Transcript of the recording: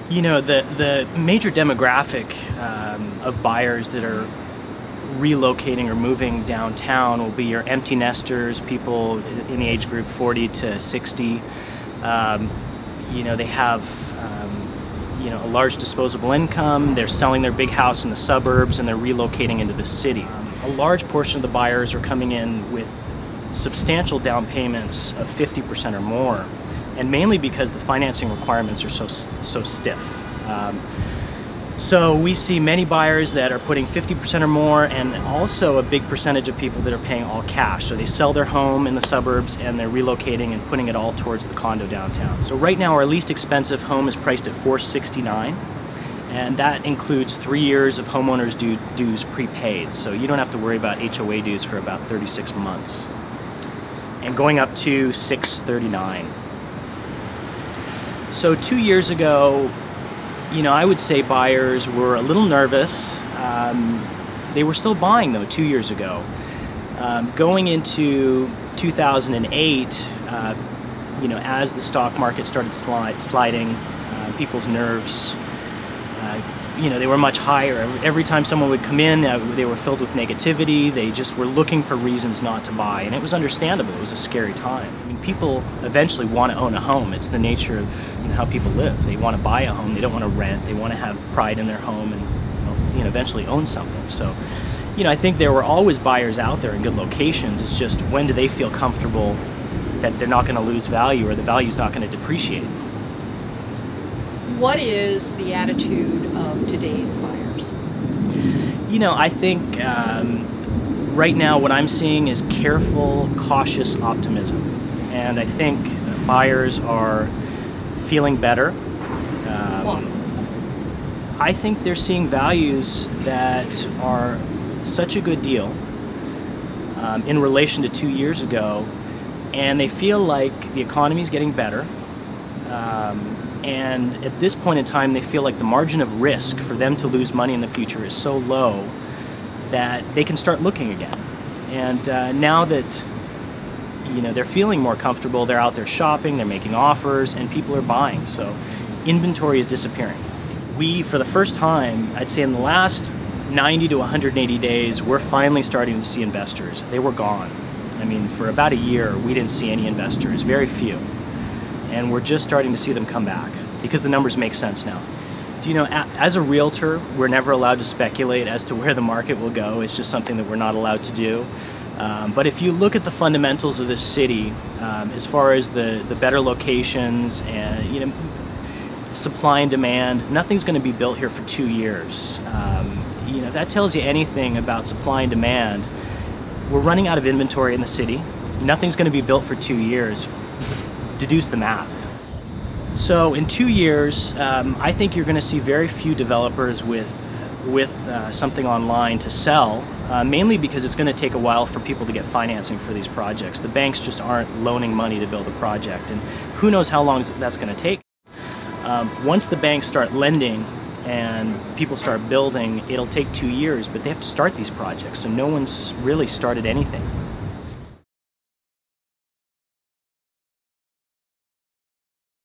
You know, the major demographic of buyers that are relocating or moving downtown will be your empty nesters, people in the age group 40 to 60. You know, they have you know, a large disposable income. They're selling their big house in the suburbs and they're relocating into the city. A large portion of the buyers are coming in with substantial down payments of 50% or more, and mainly because the financing requirements are so stiff. So we see many buyers that are putting 50% or more, and also a big percentage of people that are paying all cash. So they sell their home in the suburbs and they're relocating and putting it all towards the condo downtown. So right now our least expensive home is priced at $469, and that includes 3 years of homeowners dues prepaid. So you don't have to worry about HOA dues for about 36 months. And going up to $639. So 2 years ago, you know, I would say buyers were a little nervous. They were still buying though 2 years ago. Going into 2008, you know, as the stock market started sliding, people's nerves, you know, they were much higher. Every time someone would come in, they were filled with negativity. They just were looking for reasons not to buy, and it was understandable. It was a scary time. I mean, people eventually want to own a home. It's the nature of, you know, how people live. They want to buy a home. They don't want to rent. They want to have pride in their home and, you know, eventually own something. So, you know, I think there were always buyers out there in good locations. It's just, when do they feel comfortable that they're not going to lose value or the value's not going to depreciate? What is the attitude of today's buyers? You know, I think right now what I'm seeing is careful, cautious optimism. And I think buyers are feeling better. I think they're seeing values that are such a good deal in relation to 2 years ago, and they feel like the economy's getting better. And at this point in time, they feel like the margin of risk for them to lose money in the future is so low that they can start looking again. And now that, you know, they're feeling more comfortable, they're out there shopping, they're making offers, and people are buying. So inventory is disappearing. We, for the first time, I'd say in the last 90 to 180 days, we're finally starting to see investors. They were gone. I mean, for about a year, we didn't see any investors, very few. And we're just starting to see them come back because the numbers make sense now. Do you know, as a realtor, we're never allowed to speculate as to where the market will go. It's just something that we're not allowed to do. But if you look at the fundamentals of this city, as far as the better locations and, you know, supply and demand, nothing's going to be built here for 2 years. You know, if that tells you anything about supply and demand, we're running out of inventory in the city. Nothing's going to be built for 2 years. Deduce the math. So in 2 years, I think you're going to see very few developers with something online to sell, mainly because it's going to take a while for people to get financing for these projects. The banks just aren't loaning money to build a project, and who knows how long that's going to take. Once the banks start lending and people start building, it'll take 2 years, but they have to start these projects, so no one's really started anything.